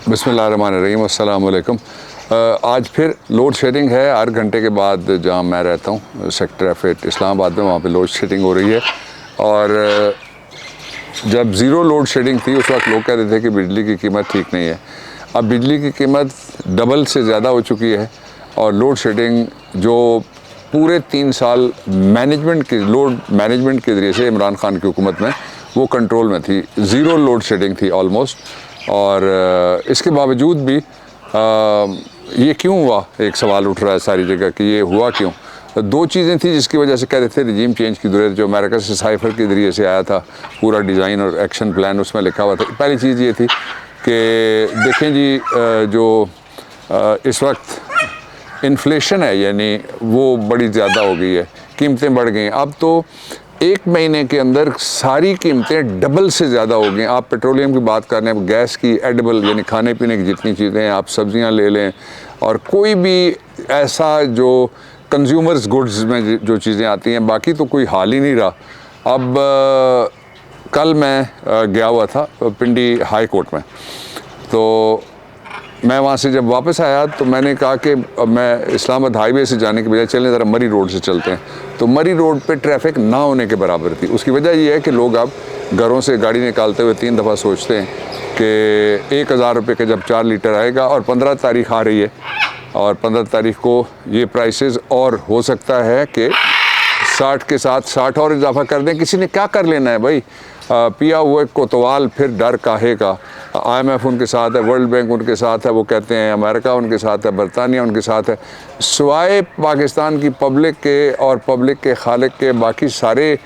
बिस्मिल्लाहिर्रहमानिर्रहीम, अस्सलाम वालेकुम। आज फिर लोड शेडिंग है। हर घंटे के बाद जहाँ मैं रहता हूँ सेक्टर F8 इस्लामाबाद में, वहाँ पे लोड शेडिंग हो रही है। और जब ज़ीरो लोड शेडिंग थी उस वक्त लोग कहते थे कि बिजली की कीमत ठीक नहीं है। अब बिजली की कीमत डबल से ज़्यादा हो चुकी है और लोड शेडिंग जो पूरे 3 साल मैनेजमेंट की लोड मैनेजमेंट के ज़रिए से इमरान खान की हुकूमत में वो कंट्रोल में थी। ज़ीरो लोड शेडिंग थी ऑलमोस्ट। और इसके बावजूद भी ये क्यों हुआ, एक सवाल उठ रहा है सारी जगह कि ये हुआ क्यों। दो चीज़ें थी जिसकी वजह से कहते थे रिजीम चेंज की ज़रूरत, जो अमेरिका से साइफर के ज़रिए से आया था पूरा डिज़ाइन और एक्शन प्लान उसमें लिखा हुआ था। पहली चीज़ ये थी कि देखें जी, जो इस वक्त इन्फ्लेशन है यानी वो बड़ी ज़्यादा हो गई है, कीमतें बढ़ गई। अब तो एक महीने के अंदर सारी कीमतें डबल से ज़्यादा हो गई। आप पेट्रोलियम की बात कर रहे हैं, गैस की, एडिबल यानी खाने पीने की जितनी चीज़ें हैं, आप सब्जियां ले लें और कोई भी ऐसा जो कंज्यूमर्स गुड्स में जो चीज़ें आती हैं, बाकी तो कोई हाल ही नहीं रहा। अब कल मैं गया हुआ था पिंडी हाई कोर्ट में, तो मैं वहाँ से जब वापस आया तो मैंने कहा कि मैं इस्लामाबाद हाईवे से जाने के बजाय चलें ज़रा मरी रोड से चलते हैं। तो मरी रोड पे ट्रैफिक ना होने के बराबर थी। उसकी वजह ये है कि लोग अब घरों से गाड़ी निकालते हुए 3 दफ़ा सोचते हैं कि 1000 रुपये का जब 4 लीटर आएगा, और 15 तारीख आ रही है और 15 तारीख को ये प्राइसेस और हो सकता है कि 60 के साथ 60 और इजाफा कर दें। किसी ने क्या कर लेना है भाई, पिया हुए कोतवाल फिर डर काहे का। IMF उनके साथ है, वर्ल्ड बैंक उनके साथ है, वो कहते हैं अमेरिका उनके साथ है, बरतानिया उनके साथ है, सिवाय पाकिस्तान की पब्लिक के और पब्लिक के खालिक के बाकी सारे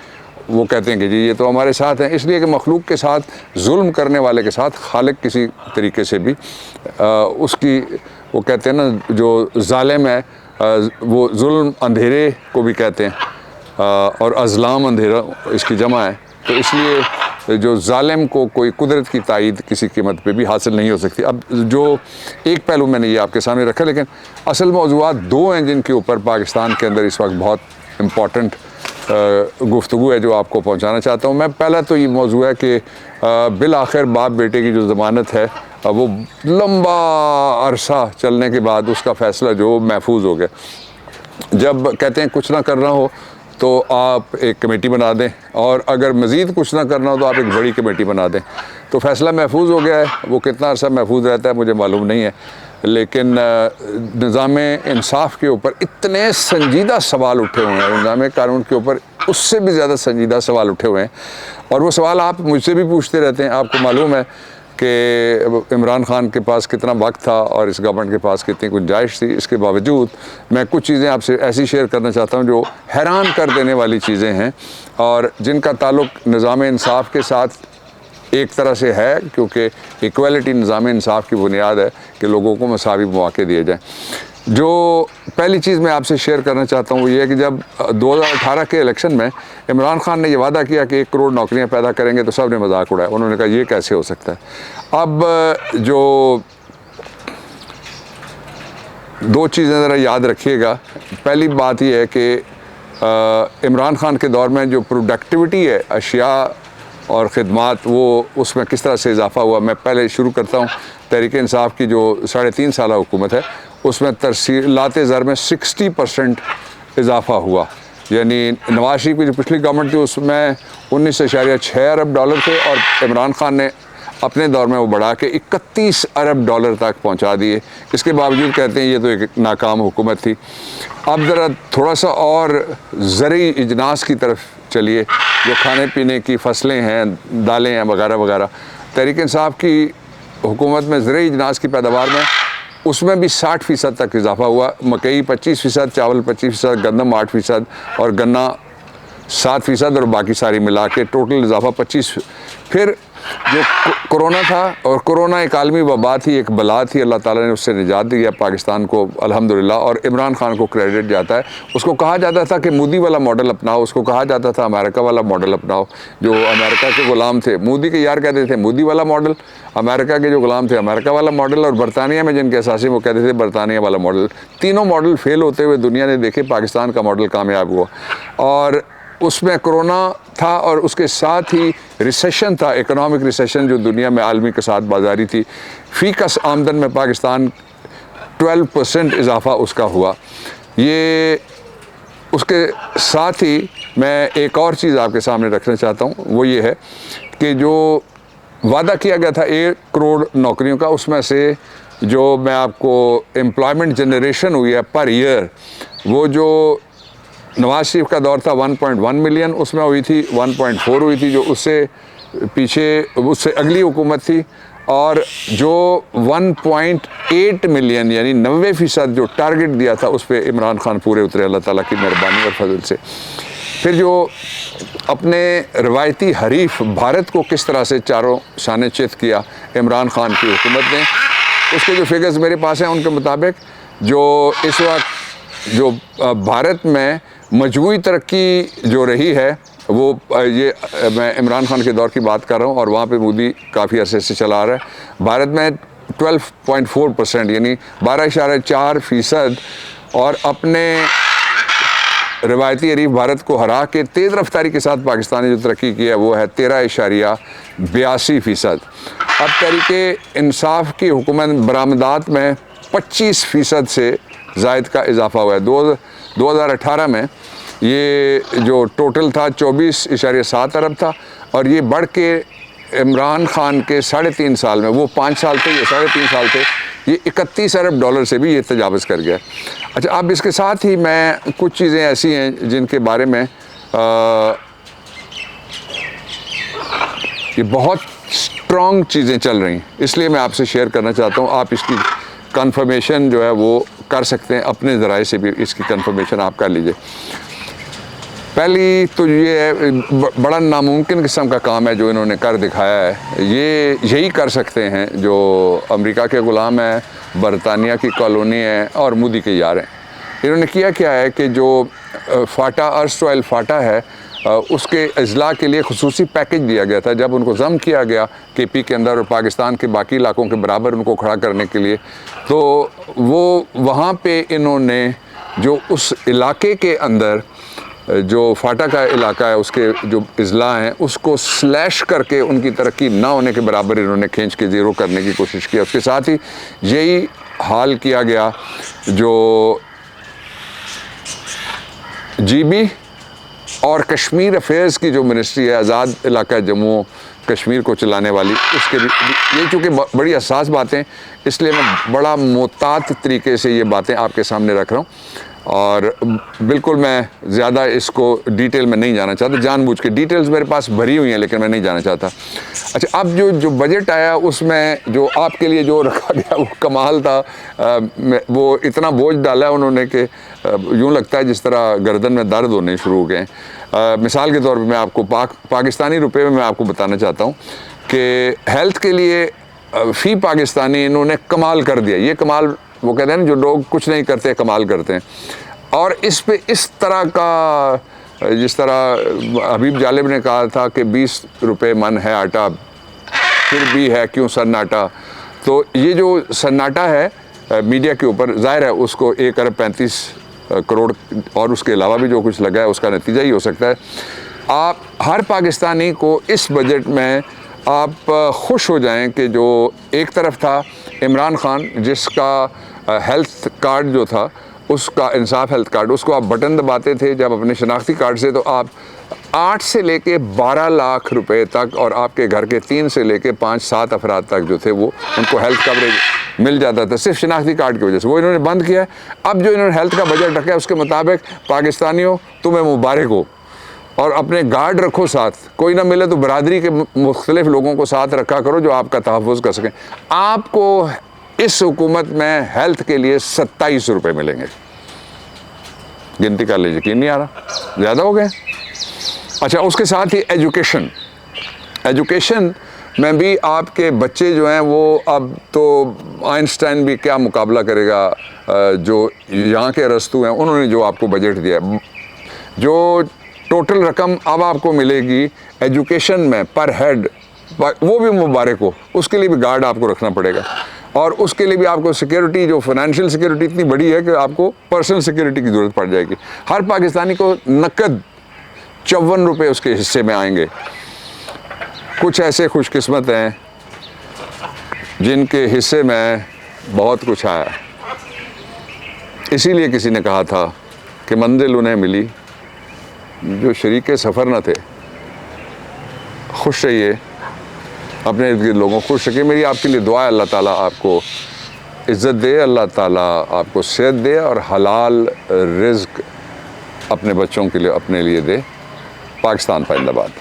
वो कहते हैं कि जी ये तो हमारे साथ हैं। इसलिए कि मखलूक के साथ जुल्म करने वाले के साथ खालिक किसी तरीके से भी उसकी वो कहते हैं ना, जो जालिम है वो जुल्म अंधेरे को भी कहते हैं और अज़लाम अंधेरा इसकी जमा है। तो इसलिए जो जालिम को कोई कुदरत की तायीद किसी कीमत पे भी हासिल नहीं हो सकती। अब जो एक पहलू मैंने ये आपके सामने रखा, लेकिन असल मौज़ूआत 2 हैं जिनके ऊपर पाकिस्तान के अंदर इस वक्त बहुत इम्पॉर्टेंट गुफ्तगू है जो आपको पहुंचाना चाहता हूं मैं। पहला तो ये मौजू है कि बिल आखिर बाप बेटे की जो ज़मानत है वो लंबा अरसा चलने के बाद उसका फ़ैसला जो महफूज हो गया। जब कहते हैं कुछ ना करना हो तो आप एक कमेटी बना दें, और अगर मज़ीद कुछ ना करना हो तो आप एक बड़ी कमेटी बना दें। तो फ़ैसला महफूज हो गया है। वो कितना अर्सा महफूज रहता है मुझे मालूम नहीं है, लेकिन निज़ाम इंसाफ के ऊपर इतने संजीदा सवाल उठे हुए हैं, निज़ाम कानून के ऊपर उससे भी ज़्यादा संजीदा सवाल उठे हुए हैं। और वो सवाल आप मुझसे भी पूछते रहते हैं। आपको मालूम है कि इमरान खान के पास कितना वक्त था और इस गवर्नमेंट के पास कितनी गुंजाइश थी। इसके बावजूद मैं कुछ चीज़ें आपसे ऐसी शेयर करना चाहता हूँ जो हैरान कर देने वाली चीज़ें हैं और जिनका ताल्लुक़ निज़ाम इंसाफ के साथ एक तरह से है, क्योंकि इक्वालिटी निज़ाम इंसाफ की बुनियाद है कि लोगों को मसावी मौके दिए जाएँ। जो पहली चीज़ मैं आपसे शेयर करना चाहता हूँ वो ये है कि जब 2018 के इलेक्शन में इमरान खान ने ये वादा किया कि 1 करोड़ नौकरियाँ पैदा करेंगे तो सब ने मजाक उड़ाया। उन्होंने कहा ये कैसे हो सकता है। अब जो 2 चीज़ें ज़रा याद रखिएगा। पहली बात ये है कि इमरान खान के दौर में जो प्रोडक्टिविटी है अशिया और ख़िदमात, वो उसमें किस तरह से इजाफ़ा हुआ। मैं पहले शुरू करता हूँ। तहरीक इंसाफ की जो 3.5 साल हुकूमत है उसमें तरसीलात ज़र में 60% इजाफ़ा हुआ। यानी नवाज शरीफ की जो पिछली गवर्नमेंट थी उसमें 19.6 अरब डॉलर थे और इमरान खान ने अपने दौर में वो बढ़ा के 31 अरब डॉलर तक पहुंचा दिए। इसके बावजूद कहते हैं ये तो एक नाकाम हुकूमत थी। अब ज़रा थोड़ा सा और ज़रूरी इजनास की तरफ चलिए। जो खाने पीने की फसलें हैं, दालें हैं वगैरह वगैरह, तहरीक इंसाफ की हुकूमत में ज़रूरी इजनास की पैदावार में उसमें भी 60% तक इजाफ़ा हुआ। मकई 25%, चावल 25%, गंदम 8% और गन्ना 7% और बाकी सारी मिला के टोटल इजाफ़ा 25। फिर जो कोरोना था, और कोरोना एक आलमी वबा थी, एक बला थी, अल्लाह ताला ने उससे निजात दिया पाकिस्तान को अल्हम्दुलिल्लाह। और इमरान खान को क्रेडिट जाता है। उसको कहा जाता था कि मोदी वाला मॉडल अपनाओ, उसको कहा जाता था अमेरिका वाला मॉडल अपनाओ। जो अमेरिका के ग़ुलाम थे मोदी के यार कहते थे मोदी वाला मॉडल, अमेरिका के जो ग़ुलाम थे अमेरिका वाला मॉडल, और बरतानिया में जिनके असासी वो कहते थे बरतानिया वाला मॉडल। तीनों मॉडल फेल होते हुए दुनिया ने देखे, पाकिस्तान का मॉडल कामयाब हुआ। और उसमें कोरोना था और उसके साथ ही रिसेशन था, इकोनॉमिक रिसेशन जो दुनिया में आलमी के साथ बाजारी थी। फ़ीकस आमदन में पाकिस्तान 12% इजाफ़ा उसका हुआ। ये उसके साथ ही मैं एक और चीज़ आपके सामने रखना चाहता हूँ, वो ये है कि जो वादा किया गया था 1 करोड़ नौकरियों का, उसमें से जो मैं आपको एम्प्लॉयमेंट जनरेशन हुई है पर ईयर, वो जो नवाज शरीफ का दौर था 1.1 मिलियन उसमें हुई थी, 1.4 हुई थी जो उससे अगली हुकूमत थी, और जो 1.8 मिलियन यानी 90% जो टारगेट दिया था उस पर इमरान खान पूरे उतरे, अल्लाह ताला की मेहरबानी और फजल से। फिर जो अपने रवायती हरीफ भारत को किस तरह से चारों शाने चित किया इमरान खान की हुकूमत ने, उसके जो फिगर्स मेरे पास हैं उनके मुताबिक जो इस वक्त जो भारत में मजमूई तरक्की जो रही है वो ये मैं इमरान खान के दौर की बात कर रहा हूँ, और वहाँ पे मोदी काफ़ी अरसे से चला रहा है। भारत में 12.4% यानी 12.4%, और अपने रवायती हरीफ भारत को हरा के तेज़ रफ्तारी के साथ पाकिस्तान ने जो तरक्की की है वो है 13.82%। अब तहरीके इंसाफ की हुकूमत बरामदात में 25% से ज़ायद का इजाफा हुआ है। 2018 में ये जो टोटल था 24.7 अरब था, और ये बढ़ के इमरान खान के 3.5 साल में, वो 5 साल थे, ये 3.5 साल थे, ये 31 अरब डॉलर से भी ये तजावज़ कर गया। अच्छा, अब इसके साथ ही मैं कुछ चीज़ें ऐसी हैं जिनके बारे में ये बहुत स्ट्रॉन्ग चीज़ें चल रही हैं, इसलिए मैं आपसे शेयर करना चाहता हूँ। आप इसकी कंफर्मेशन जो है वो कर सकते हैं, अपने ज़राए से भी इसकी कंफर्मेशन आप कर लीजिए। पहली तो ये है, बड़ा नामुमकिन किस्म का काम है जो इन्होंने कर दिखाया है। ये यही कर सकते हैं जो अमेरिका के ग़ुलाम हैं, बरतानिया की कॉलोनी है और मोदी के यार हैं। इन्होंने किया क्या है कि जो फाटा अर्स्टवाइल फाटा है उसके अजला के लिए खुसूसी पैकेज दिया गया था जब उनको ज़म किया गया KP के अंदर और पाकिस्तान के बाकी इलाकों के बराबर उनको खड़ा करने के लिए। तो वो वहाँ पे इन्होंने जो उस इलाके के अंदर जो फाटा का इलाका है उसके जो अजला हैं उसको स्लैश करके उनकी तरक्की ना होने के बराबर इन्होंने खींच के ज़ीरो करने की कोशिश की। उसके साथ ही यही हाल किया गया जो GB और कश्मीर अफेयर्स की जो मिनिस्ट्री है, आज़ाद इलाका जम्मू कश्मीर को चलाने वाली, उसके भी ये चूँकि बड़ी हसास बातें, इसलिए मैं बड़ा मोहतात तरीके से ये बातें आपके सामने रख रहा हूँ और बिल्कुल मैं ज़्यादा इसको डिटेल में नहीं जाना चाहता। जानबूझ के डिटेल्स मेरे पास भरी हुई हैं लेकिन मैं नहीं जाना चाहता। अच्छा, अब जो बजट आया उसमें जो आपके लिए जो रखा गया वो कमाल था। वो इतना बोझ डाला है उन्होंने कि यूँ लगता है जिस तरह गर्दन में दर्द होने शुरू हो गए। मिसाल के तौर पे मैं आपको पाकिस्तानी रुपए में मैं आपको बताना चाहता हूँ कि हेल्थ के लिए फ़ी पाकिस्तानी इन्होंने कमाल कर दिया। ये कमाल वो कहते हैं ना, जो लोग कुछ नहीं करते कमाल करते हैं। और इस पे इस तरह का, जिस तरह हबीब जालिब ने कहा था कि 20 रुपये मन है आटा फिर भी है क्यों सन्नाटा, तो ये जो सन्नाटा है मीडिया के ऊपर, जाहिर है उसको 1 अरब 35 करोड़ और उसके अलावा भी जो कुछ लगा है उसका नतीजा ही हो सकता है। आप हर पाकिस्तानी को इस बजट में आप खुश हो जाएं कि जो एक तरफ था इमरान खान जिसका हेल्थ कार्ड जो था उसका इंसाफ हेल्थ कार्ड, उसको आप बटन दबाते थे जब अपने शनाख्ती कार्ड से, तो आप 8 से लेके 12 लाख रुपए तक और आपके घर के 3 से लेके 5-7 अफराद तक जो थे वो उनको हेल्थ कवरेज मिल जाता था सिर्फ शनाख्ती कार्ड की वजह से। वो इन्होंने बंद किया है। अब जो इन्होंने हेल्थ का बजट रखा है उसके मुताबिक पाकिस्तानियों तुम्हें मुबारक हो और अपने गार्ड रखो साथ, कोई ना मिले तो बरादरी के मुख्तलिफ लोगों को साथ रखा करो जो आपका तहफ़्फ़ुज़ कर सकें। आपको इस हुकूमत में हेल्थ के लिए 27 रुपये मिलेंगे। गिनती कर लीजिए, यकीन नहीं आ रहा, ज़्यादा हो गए। अच्छा, उसके साथ ही एजुकेशन में भी आपके बच्चे जो हैं वो अब तो आइंस्टाइन भी क्या मुकाबला करेगा जो यहाँ के अरस्तू हैं, उन्होंने जो आपको बजट दिया है, जो टोटल रकम अब आपको मिलेगी एजुकेशन में पर हेड, वो भी मुबारक हो। उसके लिए भी गार्ड आपको रखना पड़ेगा और उसके लिए भी आपको सिक्योरिटी, जो फाइनेंशियल सिक्योरिटी इतनी बड़ी है कि आपको पर्सनल सिक्योरिटी की ज़रूरत पड़ जाएगी। हर पाकिस्तानी को नकद 54 रुपये उसके हिस्से में आएंगे। कुछ ऐसे खुशकिस्मत हैं जिनके हिस्से में बहुत कुछ आया। इसीलिए किसी ने कहा था कि मंजिल उन्हें मिली जो शरीके सफ़र न थे। खुश रहिए, अपने इर्द गिर्द लोगों को खुश रखिए। मेरी आपके लिए दुआ है, अल्लाह ताला आपको इज़्ज़त दे, अल्लाह ताला आपको सेहत दे और हलाल रिज़्क अपने बच्चों के लिए, अपने लिए दे। पाकिस्तान जिंदाबाद।